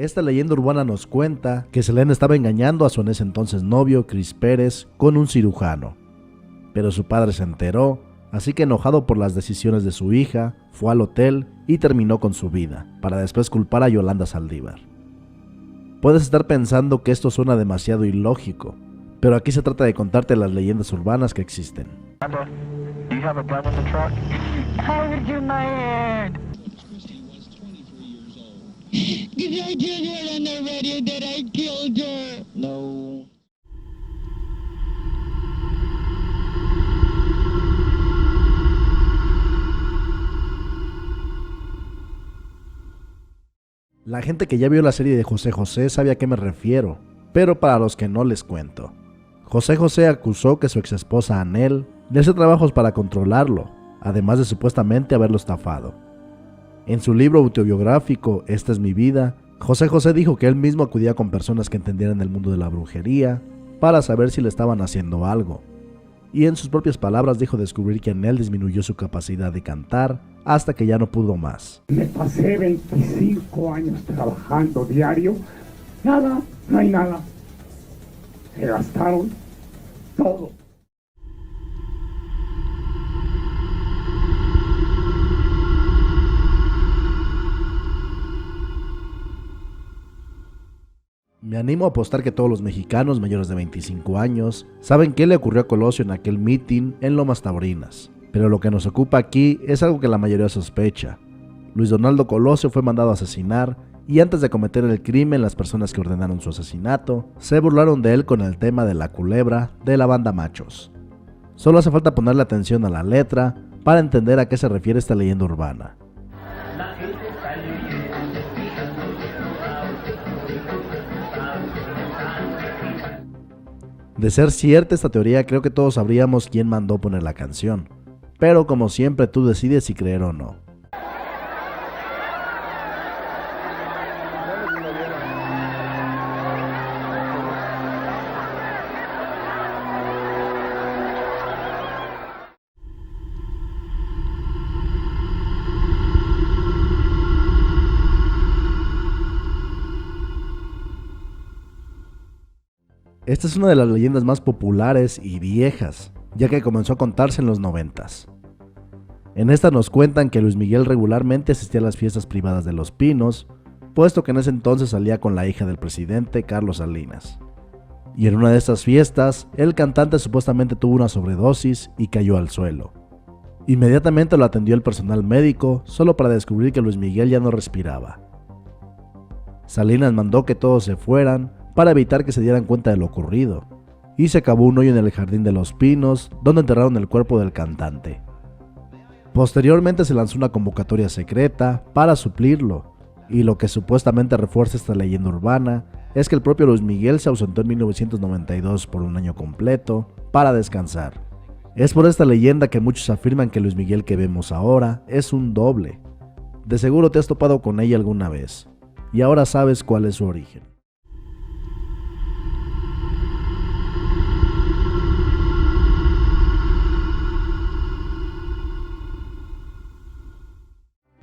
Esta leyenda urbana nos cuenta que Selena estaba engañando a su en ese entonces novio, Chris Pérez, con un cirujano. Pero su padre se enteró, así que enojado por las decisiones de su hija, fue al hotel y terminó con su vida, para después culpar a Yolanda Saldívar. Puedes estar pensando que esto suena demasiado ilógico, pero aquí se trata de contarte las leyendas urbanas que existen. Do you have a gun in the truck? I would do my head. Did I tell her on the radio that I killed her? No. La gente que ya vio la serie de José José sabe a qué me refiero, pero para los que no les cuento. José José acusó que su exesposa Anel le hace trabajos para controlarlo, además de supuestamente haberlo estafado. En su libro autobiográfico Esta es mi vida, José José dijo que él mismo acudía con personas que entendieran el mundo de la brujería para saber si le estaban haciendo algo. Y en sus propias palabras dijo descubrir que Anel disminuyó su capacidad de cantar hasta que ya no pudo más. Me pasé 25 años trabajando diario, nada, no hay nada. Se gastaron todo. Me animo a apostar que todos los mexicanos mayores de 25 años saben qué le ocurrió a Colosio en aquel meeting en Lomas Taurinas, pero lo que nos ocupa aquí es algo que la mayoría sospecha. Luis Donaldo Colosio fue mandado a asesinar y antes de cometer el crimen las personas que ordenaron su asesinato se burlaron de él con el tema de la culebra de la banda Machos. Solo hace falta ponerle atención a la letra para entender a qué se refiere esta leyenda urbana. De ser cierta esta teoría, creo que todos sabríamos quién mandó poner la canción, pero como siempre tú decides si creer o no. Esta es una de las leyendas más populares y viejas, ya que comenzó a contarse en los 90s. En esta nos cuentan que Luis Miguel regularmente asistía a las fiestas privadas de Los Pinos, puesto que en ese entonces salía con la hija del presidente Carlos Salinas. Y en una de estas fiestas, el cantante supuestamente tuvo una sobredosis y cayó al suelo. Inmediatamente lo atendió el personal médico, solo para descubrir que Luis Miguel ya no respiraba. Salinas mandó que todos se fueran, para evitar que se dieran cuenta de lo ocurrido, y se cavó un hoyo en el jardín de Los Pinos, donde enterraron el cuerpo del cantante. Posteriormente se lanzó una convocatoria secreta para suplirlo, y lo que supuestamente refuerza esta leyenda urbana es que el propio Luis Miguel se ausentó en 1992 por un año completo para descansar. Es por esta leyenda que muchos afirman que Luis Miguel que vemos ahora es un doble. De seguro te has topado con ella alguna vez, y ahora sabes cuál es su origen.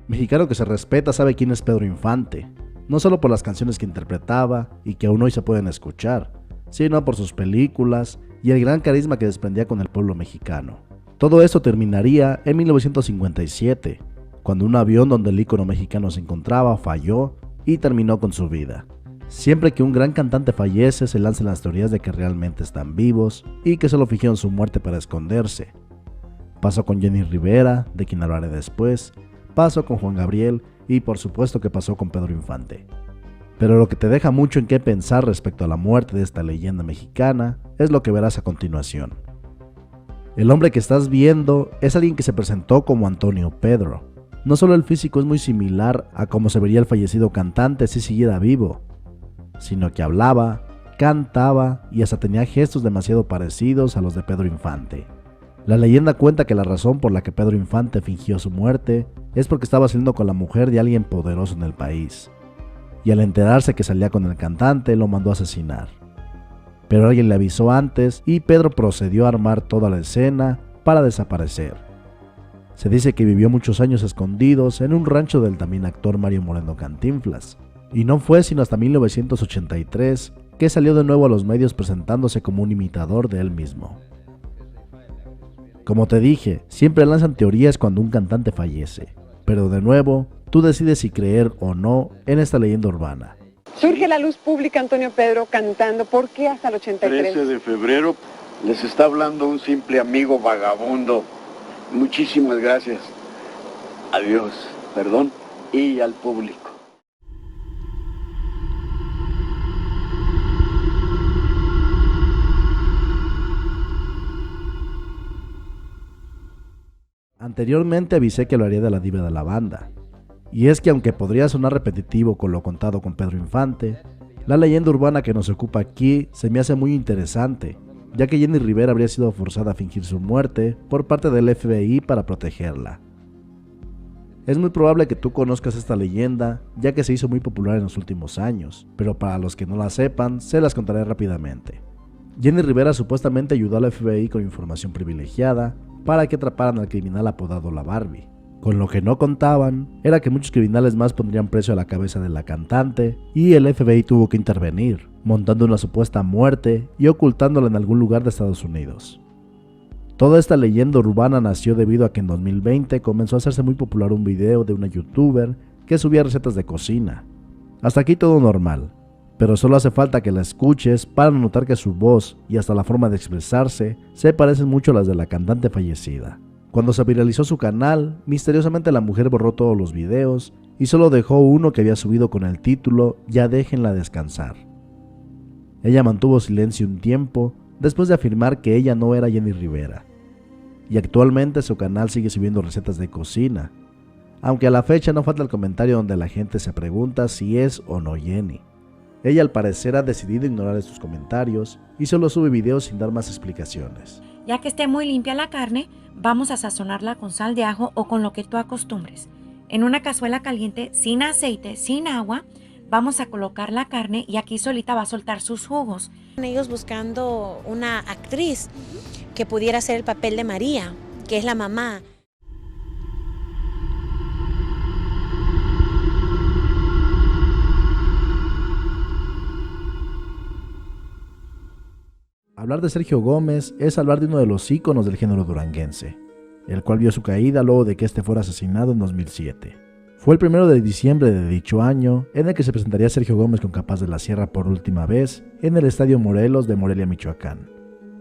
Mexicano que se respeta sabe quién es Pedro Infante, no solo por las canciones que interpretaba y que aún hoy se pueden escuchar, sino por sus películas y el gran carisma que desprendía con el pueblo mexicano. Todo esto terminaría en 1957, cuando un avión donde el ícono mexicano se encontraba falló y terminó con su vida. Siempre que un gran cantante fallece se lanzan las teorías de que realmente están vivos y que solo fingieron su muerte para esconderse. Pasó con Jenny Rivera, de quien hablaré después, pasó con Juan Gabriel y por supuesto que pasó con Pedro Infante. Pero lo que te deja mucho en qué pensar respecto a la muerte de esta leyenda mexicana es lo que verás a continuación. El hombre que estás viendo es alguien que se presentó como Antonio Pedro. No solo el físico es muy similar a cómo se vería el fallecido cantante si siguiera vivo, sino que hablaba, cantaba y hasta tenía gestos demasiado parecidos a los de Pedro Infante. La leyenda cuenta que la razón por la que Pedro Infante fingió su muerte es porque estaba saliendo con la mujer de alguien poderoso en el país, y al enterarse que salía con el cantante lo mandó a asesinar. Pero alguien le avisó antes y Pedro procedió a armar toda la escena para desaparecer. Se dice que vivió muchos años escondidos en un rancho del también actor Mario Moreno Cantinflas, Y no fue sino hasta 1983 que salió de nuevo a los medios presentándose como un imitador de él mismo. Como te dije, siempre lanzan teorías cuando un cantante fallece, pero de nuevo, tú decides si creer o no en esta leyenda urbana. Surge a la luz pública Antonio Pedro cantando, ¿por qué hasta el 83? 13 de febrero, les está hablando un simple amigo vagabundo. Muchísimas gracias. Adiós, perdón, y al público. Anteriormente avisé que lo haría de la diva de la banda, y es que aunque podría sonar repetitivo con lo contado con Pedro Infante, la leyenda urbana que nos ocupa aquí se me hace muy interesante, ya que Jenny Rivera habría sido forzada a fingir su muerte por parte del FBI para protegerla. Es muy probable que tú conozcas esta leyenda, ya que se hizo muy popular en los últimos años, pero para los que no la sepan, se las contaré rápidamente. Jenny Rivera supuestamente ayudó al FBI con información privilegiada para que atraparan al criminal apodado La Barbie. Con lo que no contaban era que muchos criminales más pondrían precio a la cabeza de la cantante y el FBI tuvo que intervenir, montando una supuesta muerte y ocultándola en algún lugar de Estados Unidos. Toda esta leyenda urbana nació debido a que en 2020 comenzó a hacerse muy popular un video de una youtuber que subía recetas de cocina. Hasta aquí todo normal, pero solo hace falta que la escuches para notar que su voz y hasta la forma de expresarse se parecen mucho a las de la cantante fallecida. Cuando se viralizó su canal, misteriosamente la mujer borró todos los videos y solo dejó uno que había subido con el título "Ya déjenla descansar". Ella mantuvo silencio un tiempo después de afirmar que ella no era Jenny Rivera, y actualmente su canal sigue subiendo recetas de cocina, aunque a la fecha no falta el comentario donde la gente se pregunta si es o no Jenny. Ella al parecer ha decidido ignorar estos comentarios y solo sube videos sin dar más explicaciones. Ya que esté muy limpia la carne, vamos a sazonarla con sal de ajo o con lo que tú acostumbres. En una cazuela caliente, sin aceite, sin agua, vamos a colocar la carne y aquí solita va a soltar sus jugos. Ellos buscando una actriz que pudiera hacer el papel de María, que es la mamá. Hablar de Sergio Gómez es hablar de uno de los íconos del género duranguense, el cual vio su caída luego de que este fuera asesinado en 2007. Fue el 1 de diciembre de dicho año en el que se presentaría Sergio Gómez con Capaz de la Sierra por última vez en el Estadio Morelos de Morelia, Michoacán.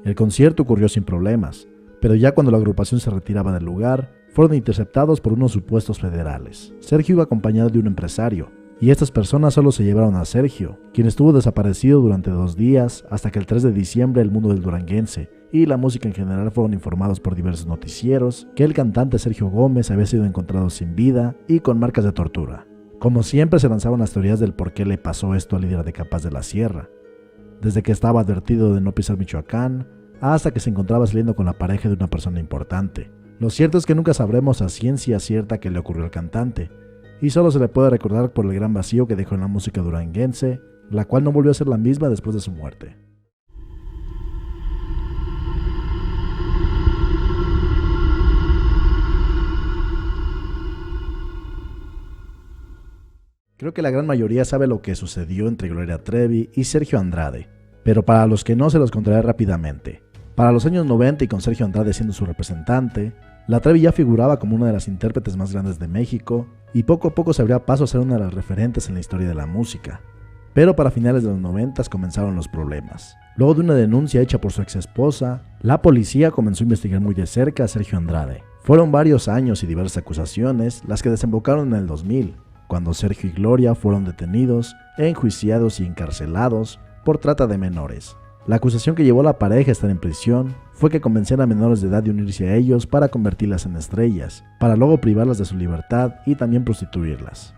El concierto ocurrió sin problemas, pero ya cuando la agrupación se retiraba del lugar, fueron interceptados por unos supuestos federales. Sergio iba acompañado de un empresario, y estas personas solo se llevaron a Sergio, quien estuvo desaparecido durante 2 días hasta que el 3 de diciembre el mundo del duranguense y la música en general fueron informados por diversos noticieros que el cantante Sergio Gómez había sido encontrado sin vida y con marcas de tortura. Como siempre se lanzaban las teorías del por qué le pasó esto al líder de Capaz de la Sierra, desde que estaba advertido de no pisar Michoacán hasta que se encontraba saliendo con la pareja de una persona importante. Lo cierto es que nunca sabremos a ciencia cierta qué le ocurrió al cantante, y solo se le puede recordar por el gran vacío que dejó en la música duranguense, la cual no volvió a ser la misma después de su muerte. Creo que la gran mayoría sabe lo que sucedió entre Gloria Trevi y Sergio Andrade, pero para los que no se los contaré rápidamente. Para los años 90 y con Sergio Andrade siendo su representante, la Trevi ya figuraba como una de las intérpretes más grandes de México y poco a poco se abría paso a ser una de las referentes en la historia de la música. Pero para finales de los 90 comenzaron los problemas. Luego de una denuncia hecha por su ex esposa, la policía comenzó a investigar muy de cerca a Sergio Andrade. Fueron varios años y diversas acusaciones las que desembocaron en el 2000, cuando Sergio y Gloria fueron detenidos, enjuiciados y encarcelados por trata de menores. La acusación que llevó a la pareja a estar en prisión fue que convencían a menores de edad de unirse a ellos para convertirlas en estrellas, para luego privarlas de su libertad y también prostituirlas.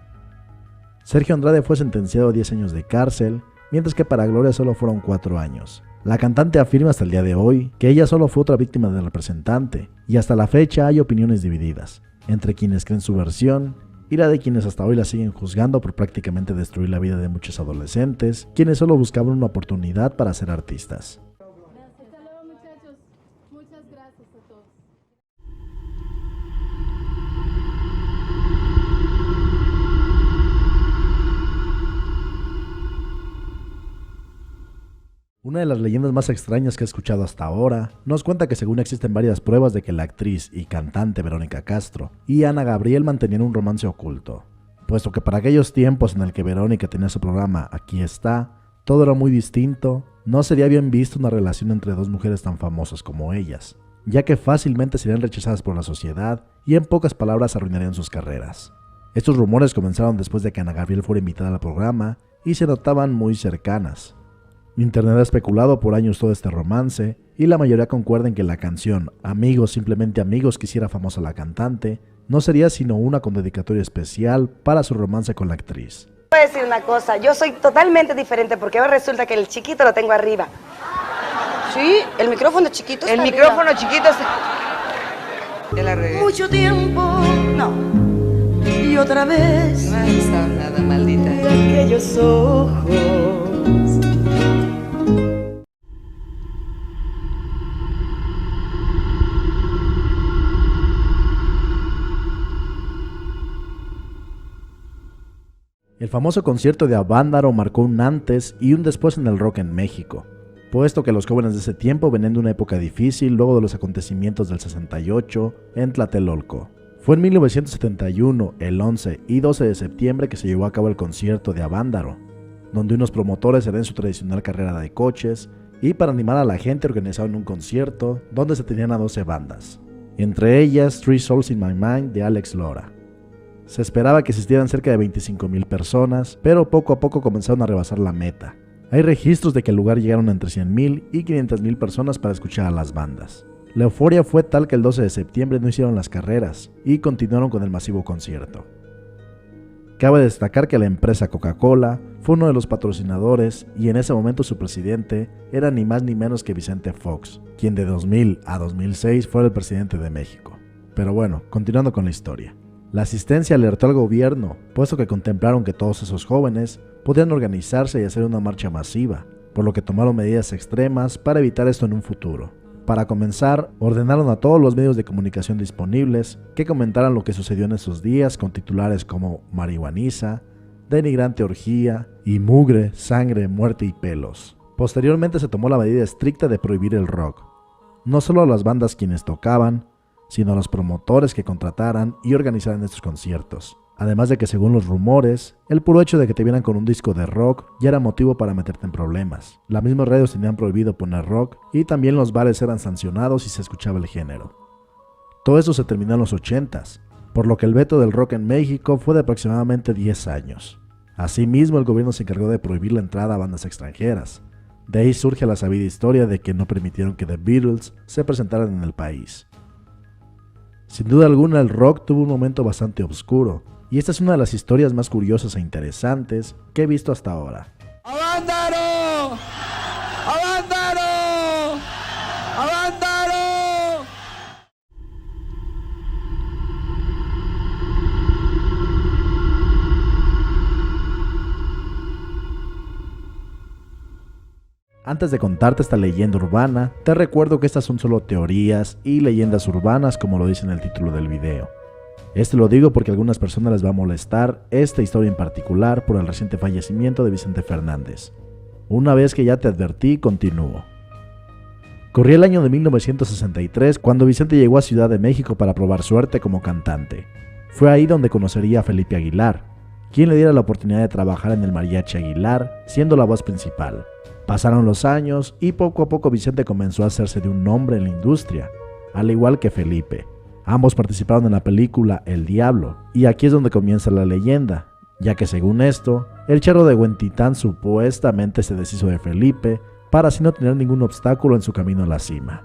Sergio Andrade fue sentenciado a 10 años de cárcel, mientras que para Gloria solo fueron 4 años. La cantante afirma hasta el día de hoy que ella solo fue otra víctima del representante, y hasta la fecha hay opiniones divididas, entre quienes creen su versión y la de quienes hasta hoy la siguen juzgando por prácticamente destruir la vida de muchos adolescentes, quienes solo buscaban una oportunidad para ser artistas. Hasta luego, muchachos. Muchas gracias a todos. Una de las leyendas más extrañas que he escuchado hasta ahora nos cuenta que según existen varias pruebas de que la actriz y cantante Verónica Castro y Ana Gabriel mantenían un romance oculto, puesto que para aquellos tiempos en el que Verónica tenía su programa Aquí está, todo era muy distinto, no sería bien visto una relación entre dos mujeres tan famosas como ellas, ya que fácilmente serían rechazadas por la sociedad y en pocas palabras arruinarían sus carreras. Estos rumores comenzaron después de que Ana Gabriel fuera invitada al programa y se notaban muy cercanas. Internet ha especulado por años todo este romance y la mayoría concuerda en que la canción Amigos, simplemente amigos que hiciera famosa la cantante no sería sino una con dedicatoria especial para su romance con la actriz. Voy a decir una cosa, yo soy totalmente diferente porque ahora resulta que el chiquito lo tengo arriba. Sí, el micrófono chiquito está arriba. El micrófono chiquito está... Ya la regué. Mucho tiempo, no. Y otra vez... No has estado nada, maldita. De aquellos ojos... El famoso concierto de Avándaro marcó un antes y un después en el rock en México, puesto que los jóvenes de ese tiempo venían de una época difícil luego de los acontecimientos del 68 en Tlatelolco. Fue en 1971, el 11 y 12 de septiembre que se llevó a cabo el concierto de Avándaro, donde unos promotores harían su tradicional carrera de coches y para animar a la gente organizaron un concierto donde se tenían a 12 bandas, entre ellas Three Souls in My Mind de Alex Lora. Se esperaba que existieran cerca de 25,000 personas, pero poco a poco comenzaron a rebasar la meta. Hay registros de que al lugar llegaron entre 100,000 y 500,000 personas para escuchar a las bandas. La euforia fue tal que el 12 de septiembre no hicieron las carreras y continuaron con el masivo concierto. Cabe destacar que la empresa Coca-Cola fue uno de los patrocinadores y en ese momento su presidente era ni más ni menos que Vicente Fox, quien de 2000 a 2006 fue el presidente de México. Pero bueno, continuando con la historia. La asistencia alertó al gobierno, puesto que contemplaron que todos esos jóvenes podían organizarse y hacer una marcha masiva, por lo que tomaron medidas extremas para evitar esto en un futuro. Para comenzar, ordenaron a todos los medios de comunicación disponibles que comentaran lo que sucedió en esos días con titulares como marihuaniza, denigrante orgía y mugre, sangre, muerte y pelos. Posteriormente se tomó la medida estricta de prohibir el rock. No solo a las bandas quienes tocaban, sino a los promotores que contrataran y organizaran estos conciertos. Además de que según los rumores, el puro hecho de que te vieran con un disco de rock ya era motivo para meterte en problemas. Las mismas radios tenían prohibido poner rock y también los bares eran sancionados si se escuchaba el género. Todo eso se terminó en los 80s, por lo que el veto del rock en México fue de aproximadamente 10 años. Asimismo, el gobierno se encargó de prohibir la entrada a bandas extranjeras. De ahí surge la sabida historia de que no permitieron que The Beatles se presentaran en el país. Sin duda alguna el rock tuvo un momento bastante oscuro, y esta es una de las historias más curiosas e interesantes que he visto hasta ahora. ¡Avándaro! ¡Avándaro! ¡Avándaro! Antes de contarte esta leyenda urbana, te recuerdo que estas son solo teorías y leyendas urbanas como lo dice en el título del video. Lo digo porque a algunas personas les va a molestar esta historia en particular por el reciente fallecimiento de Vicente Fernández. Una vez que ya te advertí, continúo. Corría el año de 1963 cuando Vicente llegó a Ciudad de México para probar suerte como cantante. Fue ahí donde conocería a Felipe Aguilar, quien le diera la oportunidad de trabajar en el Mariachi Aguilar, siendo la voz principal. Pasaron los años y poco a poco Vicente comenzó a hacerse de un nombre en la industria, al igual que Felipe. Ambos participaron en la película El Diablo, y aquí es donde comienza la leyenda, ya que según esto, el charro de Huentitán supuestamente se deshizo de Felipe para así no tener ningún obstáculo en su camino a la cima.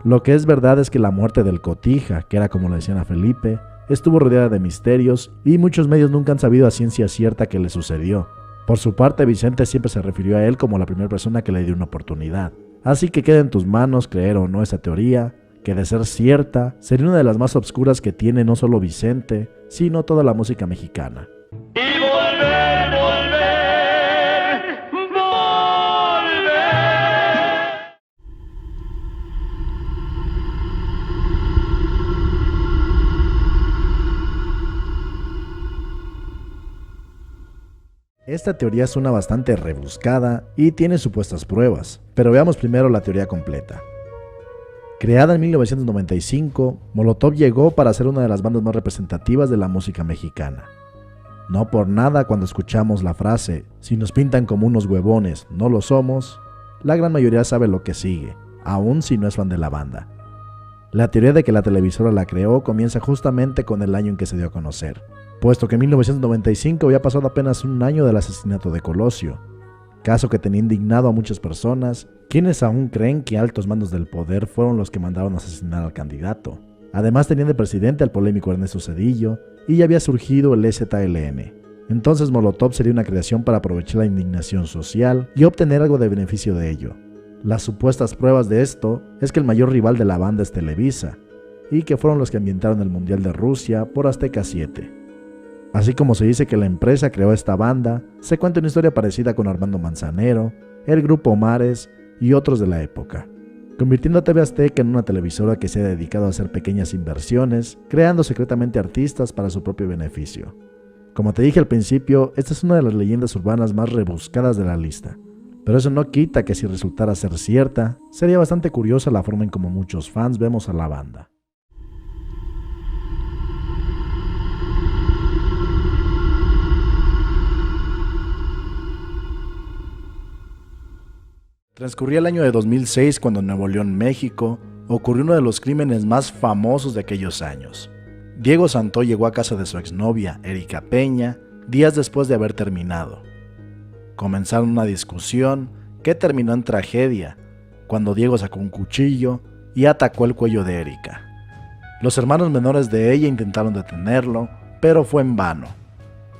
Lo que es verdad es que la muerte del Cotija, que era como le decían a Felipe, estuvo rodeada de misterios y muchos medios nunca han sabido a ciencia cierta qué le sucedió. Por su parte, Vicente siempre se refirió a él como la primera persona que le dio una oportunidad. Así que queda en tus manos creer o no esa teoría, que de ser cierta, sería una de las más obscuras que tiene no solo Vicente, sino toda la música mexicana. Y volver, volver, volver. Esta teoría suena bastante rebuscada y tiene supuestas pruebas, pero veamos primero la teoría completa. Creada en 1995, Molotov llegó para ser una de las bandas más representativas de la música mexicana. No por nada cuando escuchamos la frase, si nos pintan como unos huevones, no lo somos, la gran mayoría sabe lo que sigue, aun si no es fan de la banda. La teoría de que la televisora la creó comienza justamente con el año en que se dio a conocer, puesto que en 1995 había pasado apenas un año del asesinato de Colosio, caso que tenía indignado a muchas personas, quienes aún creen que altos mandos del poder fueron los que mandaron a asesinar al candidato. Además tenían de presidente al polémico Ernesto Zedillo y ya había surgido el EZLN. Entonces Molotov sería una creación para aprovechar la indignación social y obtener algo de beneficio de ello. Las supuestas pruebas de esto es que el mayor rival de la banda es Televisa, y que fueron los que ambientaron el Mundial de Rusia por Azteca 7. Así como se dice que la empresa creó esta banda, se cuenta una historia parecida con Armando Manzanero, el Grupo Mares y otros de la época, convirtiendo a TV Azteca en una televisora que se ha dedicado a hacer pequeñas inversiones, creando secretamente artistas para su propio beneficio. Como te dije al principio, esta es una de las leyendas urbanas más rebuscadas de la lista, pero eso no quita que si resultara ser cierta, sería bastante curiosa la forma en como muchos fans vemos a la banda. Transcurría el año de 2006 cuando en Nuevo León, México, ocurrió uno de los crímenes más famosos de aquellos años. Diego Santoy llegó a casa de su exnovia, Erika Peña, días después de haber terminado. Comenzaron una discusión que terminó en tragedia, cuando Diego sacó un cuchillo y atacó el cuello de Erika. Los hermanos menores de ella intentaron detenerlo, pero fue en vano.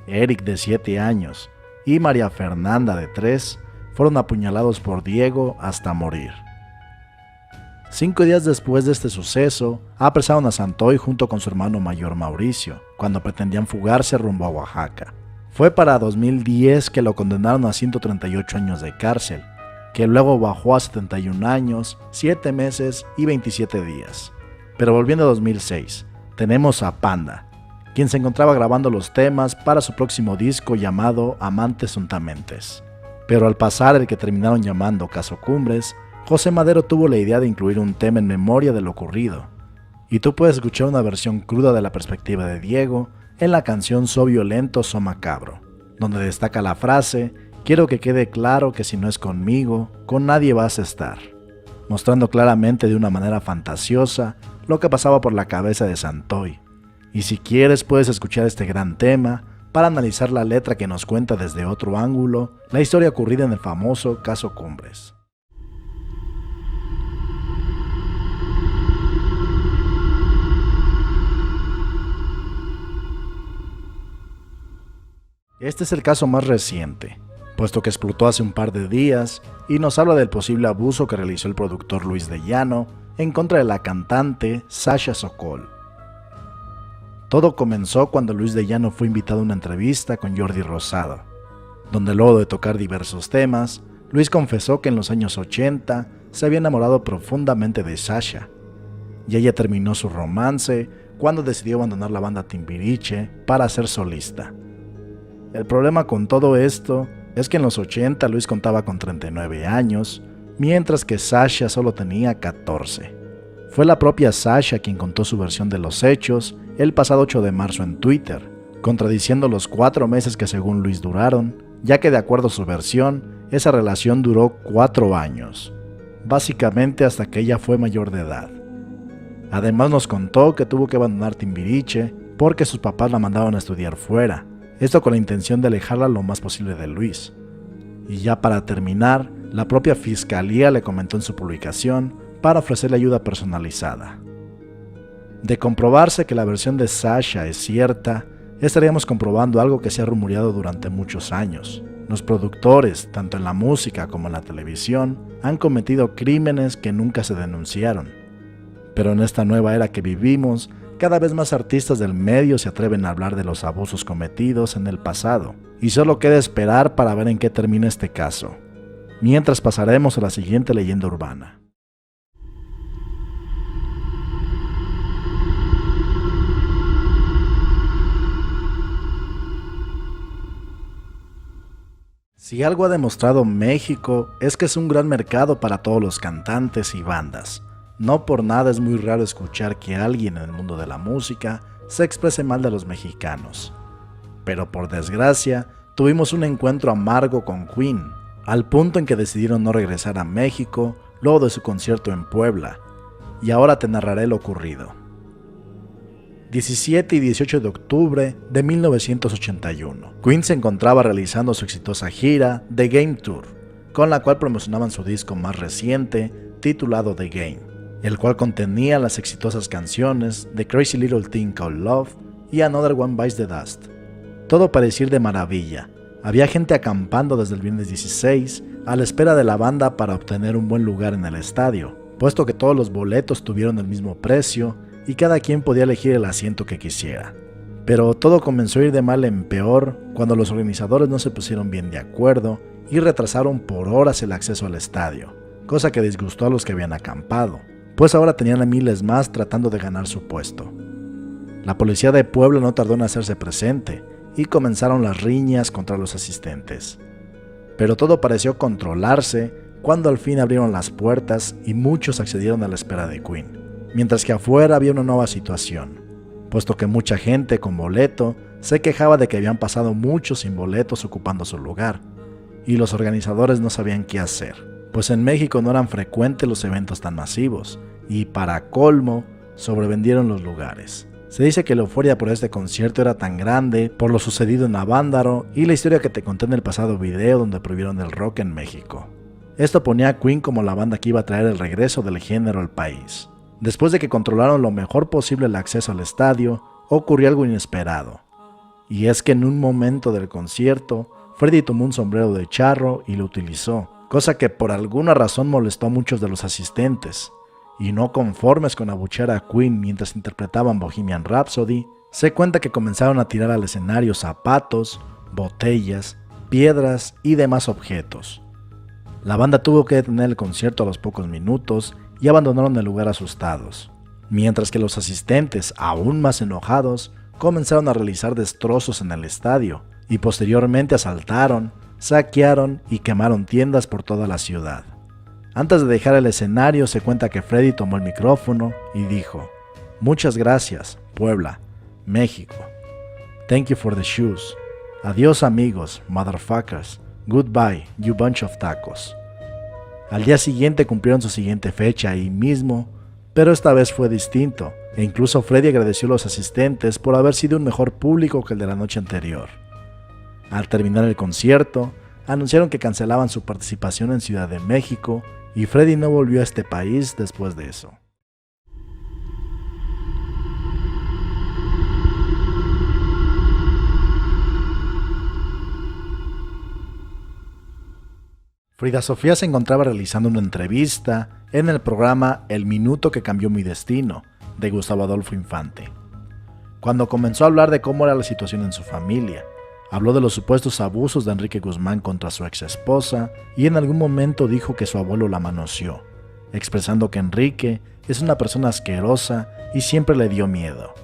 Eric, de 7 años, y María Fernanda, de 3, fueron apuñalados por Diego hasta morir. 5 días después de este suceso, apresaron a Santoy junto con su hermano mayor Mauricio, cuando pretendían fugarse rumbo a Oaxaca. Fue para 2010 que lo condenaron a 138 años de cárcel, que luego bajó a 71 años, 7 meses y 27 días. Pero volviendo a 2006, tenemos a Panda, quien se encontraba grabando los temas para su próximo disco llamado Amantes Untamentes. Pero al pasar el que terminaron llamando Caso Cumbres, José Madero tuvo la idea de incluir un tema en memoria de lo ocurrido. Y tú puedes escuchar una versión cruda de la perspectiva de Diego en la canción So Violento, So Macabro, donde destaca la frase, quiero que quede claro que si no es conmigo, con nadie vas a estar, mostrando claramente de una manera fantasiosa lo que pasaba por la cabeza de Santoy. Y si quieres puedes escuchar este gran tema para analizar la letra que nos cuenta desde otro ángulo la historia ocurrida en el famoso Caso Cumbres. Este es el caso más reciente, puesto que explotó hace un par de días y nos habla del posible abuso que realizó el productor Luis de Llano en contra de la cantante Sasha Sokol. Todo comenzó cuando Luis de Llano fue invitado a una entrevista con Jordi Rosado, donde luego de tocar diversos temas, Luis confesó que en los años 80 se había enamorado profundamente de Sasha, y ella terminó su romance cuando decidió abandonar la banda Timbiriche para ser solista. El problema con todo esto es que en los 80 Luis contaba con 39 años, mientras que Sasha solo tenía 14. Fue la propia Sasha quien contó su versión de los hechos el pasado 8 de marzo en Twitter, contradiciendo los 4 meses que según Luis duraron, ya que de acuerdo a su versión, esa relación duró 4 años, básicamente hasta que ella fue mayor de edad. Además nos contó que tuvo que abandonar Timbiriche porque sus papás la mandaban a estudiar fuera, esto con la intención de alejarla lo más posible de Luis. Y ya para terminar, la propia fiscalía le comentó en su publicación para ofrecerle ayuda personalizada. De comprobarse que la versión de Sasha es cierta, estaríamos comprobando algo que se ha rumoreado durante muchos años. Los productores, tanto en la música como en la televisión, han cometido crímenes que nunca se denunciaron. Pero en esta nueva era que vivimos, cada vez más artistas del medio se atreven a hablar de los abusos cometidos en el pasado, y solo queda esperar para ver en qué termina este caso. Mientras pasaremos a la siguiente leyenda urbana. Si algo ha demostrado México es que es un gran mercado para todos los cantantes y bandas. No por nada es muy raro escuchar que alguien en el mundo de la música se exprese mal de los mexicanos. Pero por desgracia, tuvimos un encuentro amargo con Queen, al punto en que decidieron no regresar a México luego de su concierto en Puebla. Y ahora te narraré lo ocurrido. 17 y 18 de octubre de 1981. Queen se encontraba realizando su exitosa gira The Game Tour, con la cual promocionaban su disco más reciente, titulado The Game, el cual contenía las exitosas canciones The Crazy Little Thing Called Love y Another One Bites the Dust. Todo parecía ir de maravilla. Había gente acampando desde el viernes 16 a la espera de la banda para obtener un buen lugar en el estadio, puesto que todos los boletos tuvieron el mismo precio y cada quien podía elegir el asiento que quisiera. Pero todo comenzó a ir de mal en peor cuando los organizadores no se pusieron bien de acuerdo y retrasaron por horas el acceso al estadio, cosa que disgustó a los que habían acampado, pues ahora tenían a miles más tratando de ganar su puesto. La policía de Puebla no tardó en hacerse presente y comenzaron las riñas contra los asistentes. Pero todo pareció controlarse cuando al fin abrieron las puertas y muchos accedieron a la espera de Queen. Mientras que afuera había una nueva situación, puesto que mucha gente con boleto se quejaba de que habían pasado muchos sin boletos ocupando su lugar, y los organizadores no sabían qué hacer, pues en México no eran frecuentes los eventos tan masivos, y para colmo, sobrevendieron los lugares. Se dice que la euforia por este concierto era tan grande por lo sucedido en Avándaro y la historia que te conté en el pasado video donde prohibieron el rock en México. Esto ponía a Queen como la banda que iba a traer el regreso del género al país. Después de que controlaron lo mejor posible el acceso al estadio, ocurrió algo inesperado. Y es que en un momento del concierto, Freddie tomó un sombrero de charro y lo utilizó, cosa que por alguna razón molestó a muchos de los asistentes. Y no conformes con abuchear a Queen mientras interpretaban Bohemian Rhapsody, se cuenta que comenzaron a tirar al escenario zapatos, botellas, piedras y demás objetos. La banda tuvo que detener el concierto a los pocos minutos y abandonaron el lugar asustados, mientras que los asistentes, aún más enojados, comenzaron a realizar destrozos en el estadio y posteriormente asaltaron, saquearon y quemaron tiendas por toda la ciudad. Antes de dejar el escenario se cuenta que Freddie tomó el micrófono y dijo: "Muchas gracias, Puebla, México. Thank you for the shoes. Adiós amigos, motherfuckers. Goodbye, you bunch of tacos". Al día siguiente cumplieron su siguiente fecha ahí mismo, pero esta vez fue distinto, e incluso Freddie agradeció a los asistentes por haber sido un mejor público que el de la noche anterior. Al terminar el concierto, anunciaron que cancelaban su participación en Ciudad de México y Freddie no volvió a este país después de eso. Frida Sofía se encontraba realizando una entrevista en el programa El Minuto que Cambió Mi Destino, de Gustavo Adolfo Infante. Cuando comenzó a hablar de cómo era la situación en su familia, habló de los supuestos abusos de Enrique Guzmán contra su ex esposa y en algún momento dijo que su abuelo la manoseó, expresando que Enrique es una persona asquerosa y siempre le dio miedo.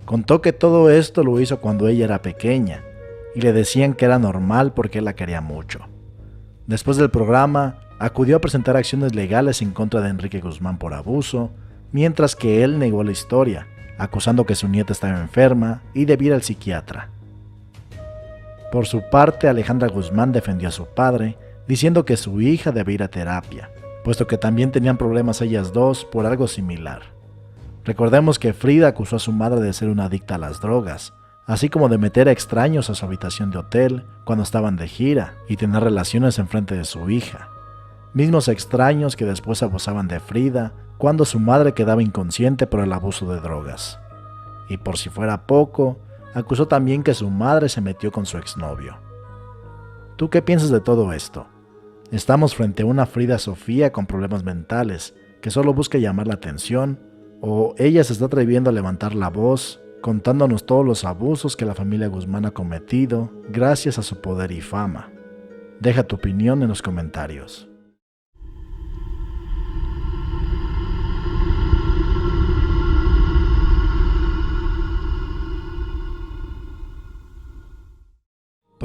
Contó que todo esto lo hizo cuando ella era pequeña y le decían que era normal porque él la quería mucho. Después del programa, acudió a presentar acciones legales en contra de Enrique Guzmán por abuso, mientras que él negó la historia, acusando que su nieta estaba enferma y debía ir al psiquiatra. Por su parte, Alejandra Guzmán defendió a su padre, diciendo que su hija debía ir a terapia, puesto que también tenían problemas ellas dos por algo similar. Recordemos que Frida acusó a su madre de ser una adicta a las drogas, así como de meter a extraños a su habitación de hotel cuando estaban de gira y tener relaciones enfrente de su hija. Mismos extraños que después abusaban de Frida cuando su madre quedaba inconsciente por el abuso de drogas. Y por si fuera poco, acusó también que su madre se metió con su exnovio. ¿Tú qué piensas de todo esto? ¿Estamos frente a una Frida Sofía con problemas mentales que solo busca llamar la atención? ¿O ella se está atreviendo a levantar la voz, contándonos todos los abusos que la familia Guzmán ha cometido gracias a su poder y fama? Deja tu opinión en los comentarios.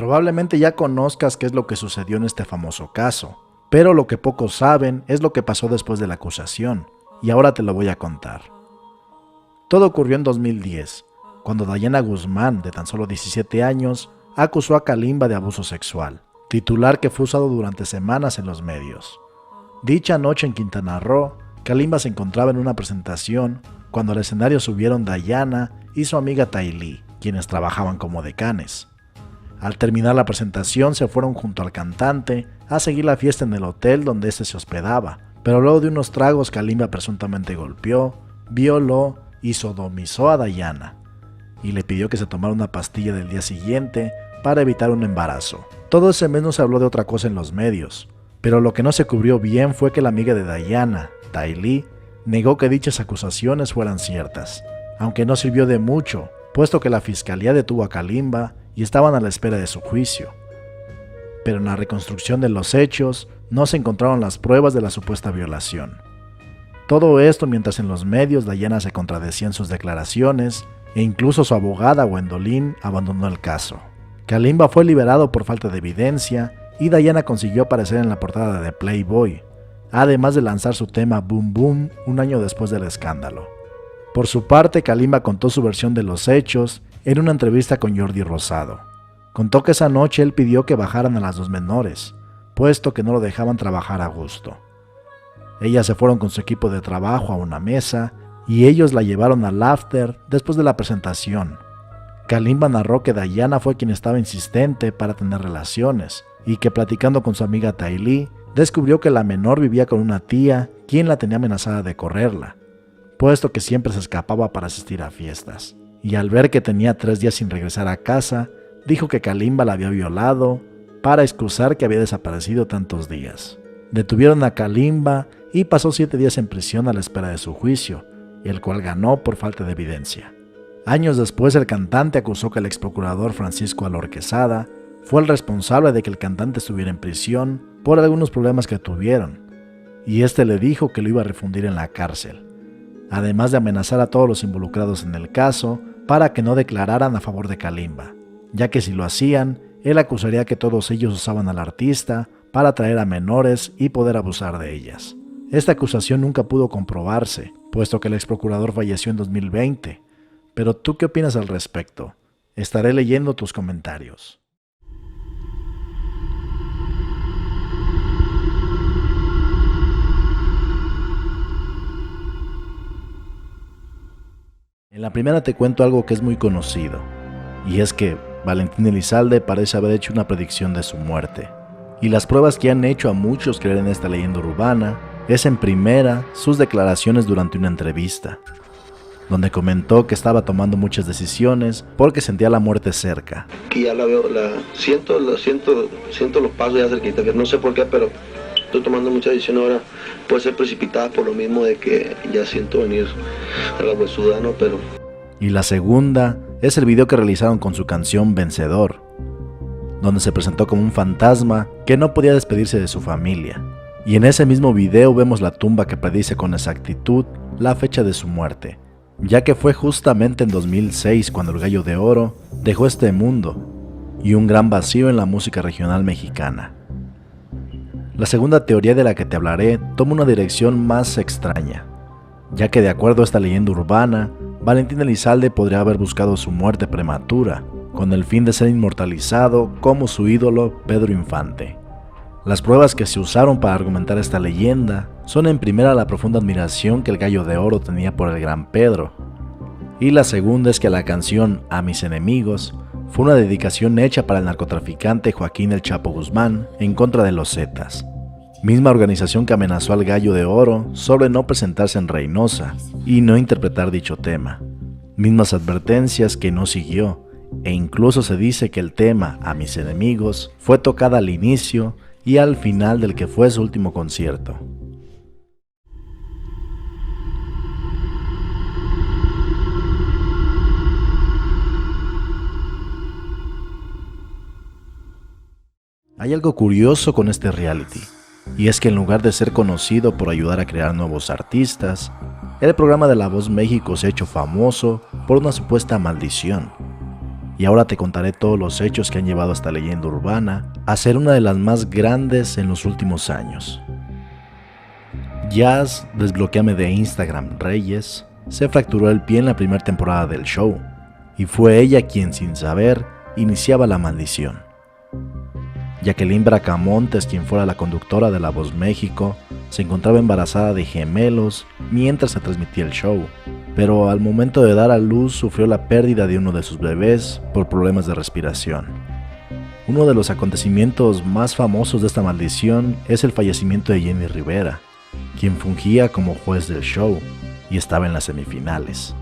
Probablemente ya conozcas qué es lo que sucedió en este famoso caso, pero lo que pocos saben es lo que pasó después de la acusación, y ahora te lo voy a contar. Todo ocurrió en 2010, cuando Dayana Guzmán, de tan solo 17 años, acusó a Kalimba de abuso sexual, titular que fue usado durante semanas en los medios. Dicha noche en Quintana Roo, Kalimba se encontraba en una presentación cuando al escenario subieron Dayana y su amiga Taylee, quienes trabajaban como decanes. Al terminar la presentación se fueron junto al cantante a seguir la fiesta en el hotel donde éste se hospedaba, pero luego de unos tragos Kalimba presuntamente golpeó, violó y sodomizó a Dayana, y le pidió que se tomara una pastilla del día siguiente para evitar un embarazo. Todo ese mes no se habló de otra cosa en los medios, pero lo que no se cubrió bien fue que la amiga de Dayana, Taylee, negó que dichas acusaciones fueran ciertas, aunque no sirvió de mucho, puesto que la fiscalía detuvo a Kalimba y estaban a la espera de su juicio. Pero en la reconstrucción de los hechos no se encontraron las pruebas de la supuesta violación. Todo esto mientras en los medios Dayana se contradecía en sus declaraciones e incluso su abogada Gwendolyn abandonó el caso. Kalimba fue liberado por falta de evidencia y Dayana consiguió aparecer en la portada de Playboy, además de lanzar su tema Boom Boom un año después del escándalo. Por su parte, Kalimba contó su versión de los hechos en una entrevista con Jordi Rosado. Contó que esa noche él pidió que bajaran a las dos menores, puesto que no lo dejaban trabajar a gusto. Ellas se fueron con su equipo de trabajo a una mesa y ellos la llevaron al after después de la presentación. Kalimba narró que Dayana fue quien estaba insistente para tener relaciones y que platicando con su amiga Taylee descubrió que la menor vivía con una tía quien la tenía amenazada de correrla, puesto que siempre se escapaba para asistir a fiestas. Y al ver que tenía 3 días sin regresar a casa, dijo que Kalimba la había violado para excusar que había desaparecido tantos días. Detuvieron a Kalimba y pasó 7 días en prisión a la espera de su juicio, el cual ganó por falta de evidencia. Años después, el cantante acusó que el exprocurador Francisco Alor Quesada fue el responsable de que el cantante estuviera en prisión por algunos problemas que tuvieron, y este le dijo que lo iba a refundir en la cárcel, además de amenazar a todos los involucrados en el caso para que no declararan a favor de Kalimba, ya que si lo hacían, él acusaría que todos ellos usaban al artista para atraer a menores y poder abusar de ellas. Esta acusación nunca pudo comprobarse, puesto que el exprocurador falleció en 2020. Pero ¿tú qué opinas al respecto? Estaré leyendo tus comentarios. En la primera te cuento algo que es muy conocido, y es que Valentín Elizalde parece haber hecho una predicción de su muerte. Y las pruebas que han hecho a muchos creer en esta leyenda urbana es en primera sus declaraciones durante una entrevista, donde comentó que estaba tomando muchas decisiones porque sentía la muerte cerca. Que ya la veo, siento los pasos ya cerquita, que no sé por qué, pero estoy tomando muchas decisiones ahora. Puede ser precipitada por lo mismo de que ya siento venir a la huesuda, ¿no? Pero... Y la segunda es el video que realizaron con su canción Vencedor, donde se presentó como un fantasma que no podía despedirse de su familia. Y en ese mismo video vemos la tumba que predice con exactitud la fecha de su muerte, ya que fue justamente en 2006 cuando el Gallo de Oro dejó este mundo y un gran vacío en la música regional mexicana. La segunda teoría de la que te hablaré toma una dirección más extraña, ya que de acuerdo a esta leyenda urbana, Valentín Elizalde podría haber buscado su muerte prematura, con el fin de ser inmortalizado como su ídolo Pedro Infante. Las pruebas que se usaron para argumentar esta leyenda son en primera la profunda admiración que el Gallo de Oro tenía por el gran Pedro, y la segunda es que la canción A mis enemigos fue una dedicación hecha para el narcotraficante Joaquín El Chapo Guzmán en contra de los Zetas, misma organización que amenazó al Gallo de Oro sobre no presentarse en Reynosa y no interpretar dicho tema, mismas advertencias que no siguió, e incluso se dice que el tema A mis enemigos fue tocada al inicio y al final del que fue su último concierto. Hay algo curioso con este reality, y es que en lugar de ser conocido por ayudar a crear nuevos artistas, el programa de La Voz México se ha hecho famoso por una supuesta maldición, y ahora te contaré todos los hechos que han llevado a esta leyenda urbana a ser una de las más grandes en los últimos años. Jazz, desbloqueame de Instagram, Reyes, se fracturó el pie en la primera temporada del show, y fue ella quien, sin saber, iniciaba la maldición. Jacqueline Bracamontes, quien fuera la conductora de La Voz México, se encontraba embarazada de gemelos mientras se transmitía el show, pero al momento de dar a luz sufrió la pérdida de uno de sus bebés por problemas de respiración. Uno de los acontecimientos más famosos de esta maldición es el fallecimiento de Jenny Rivera, quien fungía como juez del show y estaba en las semifinales.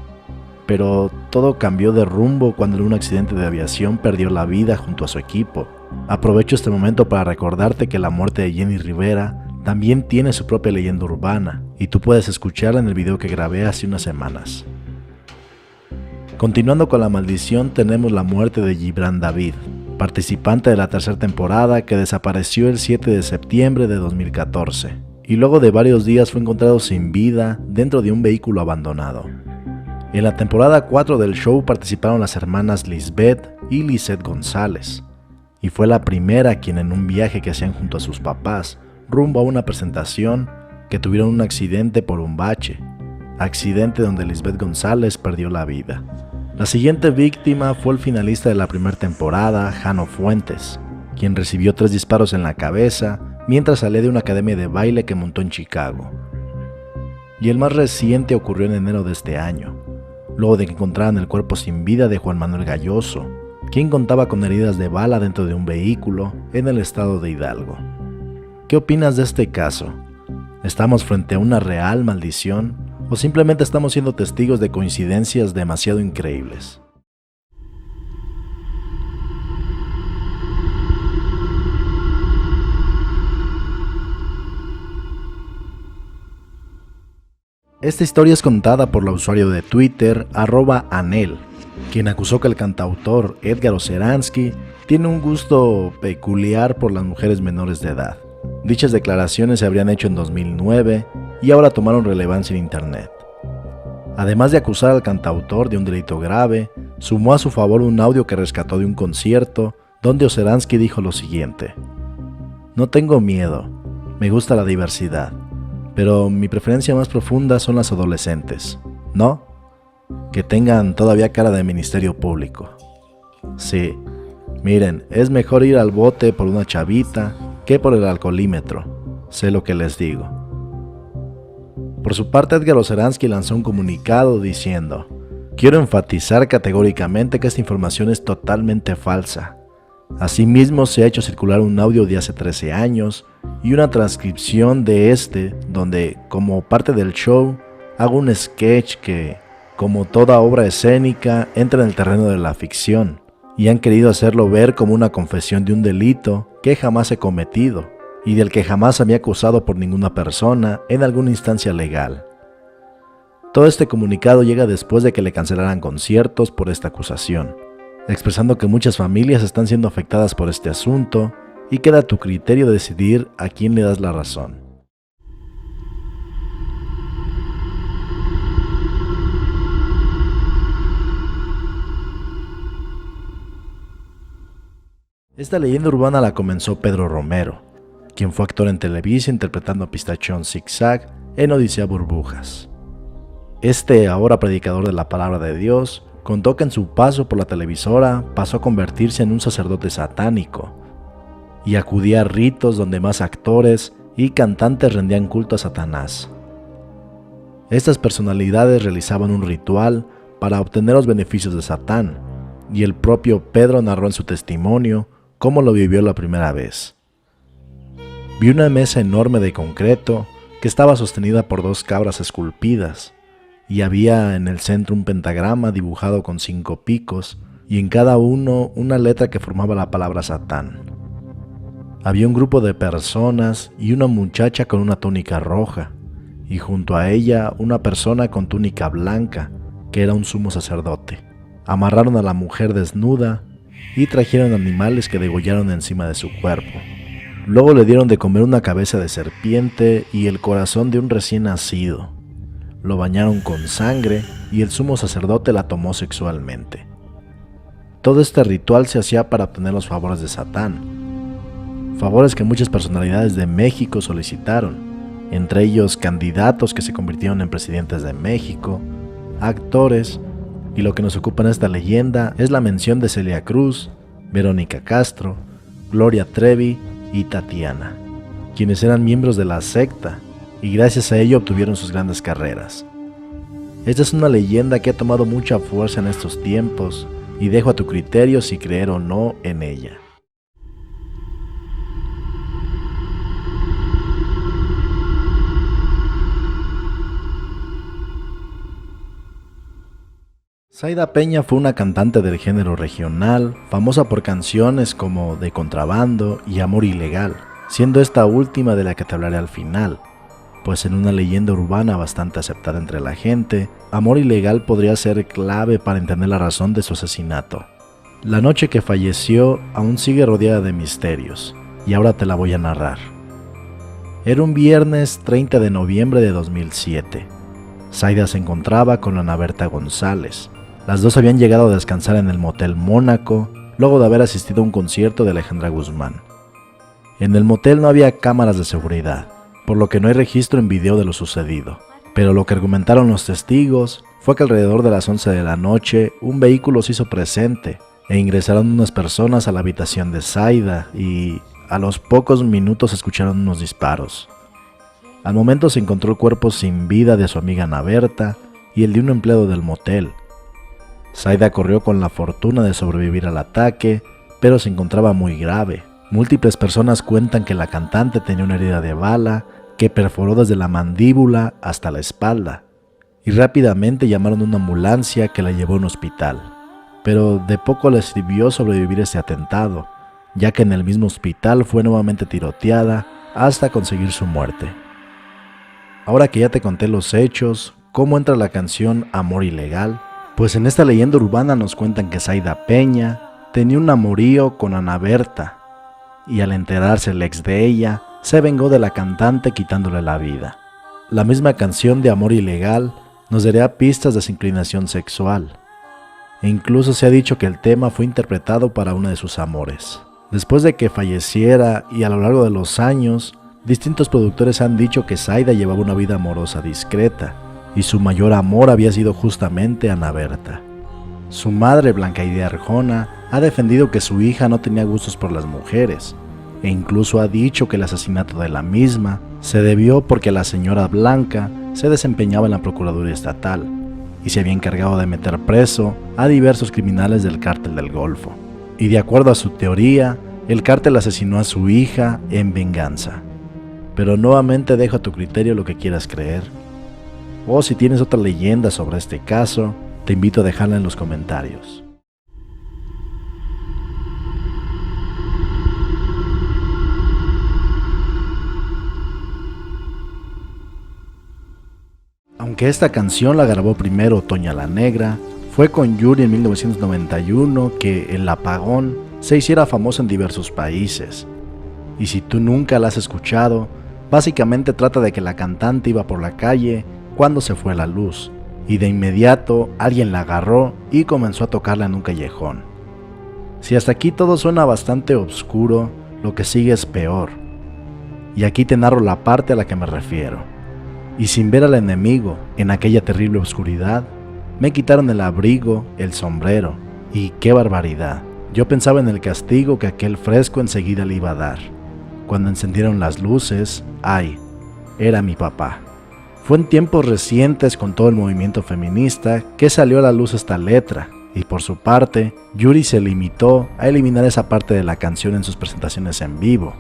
Pero todo cambió de rumbo cuando en un accidente de aviación perdió la vida junto a su equipo. Aprovecho este momento para recordarte que la muerte de Jenny Rivera también tiene su propia leyenda urbana, y tú puedes escucharla en el video que grabé hace unas semanas. Continuando con la maldición, tenemos la muerte de Gibran David, participante de la tercera temporada que desapareció el 7 de septiembre de 2014, y luego de varios días fue encontrado sin vida dentro de un vehículo abandonado. En la temporada 4 del show participaron las hermanas Lisbeth y Lisette González, y fue la primera quien en un viaje que hacían junto a sus papás rumbo a una presentación que tuvieron un accidente por un bache, accidente donde Lisbeth González perdió la vida. La siguiente víctima fue el finalista de la primera temporada, Jano Fuentes, quien recibió 3 disparos en la cabeza mientras salía de una academia de baile que montó en Chicago. Y el más reciente ocurrió en enero de este año, luego de que encontraran el cuerpo sin vida de Juan Manuel Galloso, quien contaba con heridas de bala dentro de un vehículo en el estado de Hidalgo. ¿Qué opinas de este caso? ¿Estamos frente a una real maldición o simplemente estamos siendo testigos de coincidencias demasiado increíbles? Esta historia es contada por la usuario de Twitter @Anel, quien acusó que el cantautor Edgar Oceransky tiene un gusto peculiar por las mujeres menores de edad. Dichas declaraciones se habrían hecho en 2009 y ahora tomaron relevancia en internet. Además de acusar al cantautor de un delito grave, sumó a su favor un audio que rescató de un concierto donde Oceransky dijo lo siguiente: "No tengo miedo, me gusta la diversidad, pero mi preferencia más profunda son las adolescentes, ¿no? Que tengan todavía cara de ministerio público. Sí, miren, es mejor ir al bote por una chavita que por el alcoholímetro, sé lo que les digo". Por su parte, Edgar Oceransky lanzó un comunicado diciendo: "Quiero enfatizar categóricamente que esta información es totalmente falsa. Asimismo, se ha hecho circular un audio de hace 13 años y una transcripción de este, donde, como parte del show, hago un sketch que, como toda obra escénica, entra en el terreno de la ficción, y han querido hacerlo ver como una confesión de un delito que jamás he cometido, y del que jamás había acusado por ninguna persona en alguna instancia legal". Todo este comunicado llega después de que le cancelaran conciertos por esta acusación, expresando que muchas familias están siendo afectadas por este asunto y queda a tu criterio decidir a quién le das la razón. Esta leyenda urbana la comenzó Pedro Romero, quien fue actor en Televisa interpretando a Pistachón Zigzag en Odisea Burbujas. Este, ahora predicador de la palabra de Dios, contó que en su paso por la televisora pasó a convertirse en un sacerdote satánico y acudía a ritos donde más actores y cantantes rendían culto a Satanás. Estas personalidades realizaban un ritual para obtener los beneficios de Satán, y el propio Pedro narró en su testimonio cómo lo vivió la primera vez. Vi una mesa enorme de concreto que estaba sostenida por 2 cabras esculpidas, y había en el centro un pentagrama dibujado con 5 picos, y en cada uno una letra que formaba la palabra Satán. Había un grupo de personas y una muchacha con una túnica roja, y junto a ella una persona con túnica blanca, que era un sumo sacerdote. Amarraron a la mujer desnuda y trajeron animales que degollaron encima de su cuerpo. Luego le dieron de comer una cabeza de serpiente y el corazón de un recién nacido. Lo bañaron con sangre y el sumo sacerdote la tomó sexualmente. todo este ritual se hacía para obtener los favores de Satán. Favores que muchas personalidades de México solicitaron, entre ellos candidatos que se convirtieron en presidentes de México, actores, y lo que nos ocupa en esta leyenda es la mención de Celia Cruz, Verónica Castro, Gloria Trevi y Tatiana, quienes eran miembros de la secta y gracias a ello obtuvieron sus grandes carreras. Esta es una leyenda que ha tomado mucha fuerza en estos tiempos y dejo a tu criterio si creer o no en ella. Zaida Peña fue una cantante del género regional, famosa por canciones como De Contrabando y Amor Ilegal, siendo esta última de la que te hablaré al final, pues en una leyenda urbana bastante aceptada entre la gente, Amor Ilegal podría ser clave para entender la razón de su asesinato. La noche que falleció aún sigue rodeada de misterios, y ahora te la voy a narrar. Era un viernes 30 de noviembre de 2007. Zaida se encontraba con Ana Berta González. Las dos habían llegado a descansar en el motel Mónaco, luego de haber asistido a un concierto de Alejandra Guzmán. En el motel no había cámaras de seguridad, por lo que no hay registro en video de lo sucedido. Pero lo que argumentaron los testigos fue que alrededor de las 11 de la noche un vehículo se hizo presente e ingresaron unas personas a la habitación de Zaida y a los pocos minutos escucharon unos disparos. Al momento se encontró el cuerpo sin vida de su amiga Ana Berta y el de un empleado del motel. Zaida corrió con la fortuna de sobrevivir al ataque, pero se encontraba muy grave. Múltiples personas cuentan que la cantante tenía una herida de bala que perforó desde la mandíbula hasta la espalda, y rápidamente llamaron a una ambulancia que la llevó a un hospital. Pero de poco le sirvió sobrevivir ese atentado, ya que en el mismo hospital fue nuevamente tiroteada hasta conseguir su muerte. Ahora que ya te conté los hechos, ¿cómo entra la canción Amor Ilegal? Pues en esta leyenda urbana nos cuentan que Zaida Peña tenía un amorío con Ana Berta, y al enterarse el ex de ella, se vengó de la cantante quitándole la vida. La misma canción de Amor Ilegal nos daría pistas de su inclinación sexual, e incluso se ha dicho que el tema fue interpretado para uno de sus amores. Después de que falleciera y a lo largo de los años, distintos productores han dicho que Zaida llevaba una vida amorosa discreta, y su mayor amor había sido justamente Ana Berta. Su madre, Blancaide Arjona, ha defendido que su hija no tenía gustos por las mujeres, e incluso ha dicho que el asesinato de la misma se debió porque la señora Blanca se desempeñaba en la Procuraduría Estatal y se había encargado de meter preso a diversos criminales del Cártel del Golfo. Y de acuerdo a su teoría, el cártel asesinó a su hija en venganza. Pero nuevamente dejo a tu criterio lo que quieras creer. O si tienes otra leyenda sobre este caso, te invito a dejarla en los comentarios. Aunque esta canción la grabó primero Toña la Negra, fue con Yuri en 1991 que El Apagón se hiciera famoso en diversos países. Y si tú nunca la has escuchado, básicamente trata de que la cantante iba por la calle cuando se fue la luz, y de inmediato alguien la agarró y comenzó a tocarla en un callejón. Si hasta aquí todo suena bastante oscuro, lo que sigue es peor. Y aquí te narro la parte a la que me refiero. Y sin ver al enemigo en aquella terrible oscuridad, me quitaron el abrigo, el sombrero, y qué barbaridad. Yo pensaba en el castigo que aquel fresco enseguida le iba a dar. Cuando encendieron las luces, ¡ay!, era mi papá. Fue en tiempos recientes con todo el movimiento feminista que salió a la luz esta letra, y por su parte, Yuri se limitó a eliminar esa parte de la canción en sus presentaciones en vivo,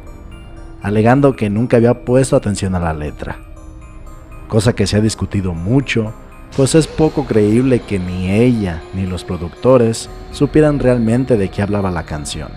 alegando que nunca había puesto atención a la letra. Cosa que se ha discutido mucho, pues es poco creíble que ni ella ni los productores supieran realmente de qué hablaba la canción.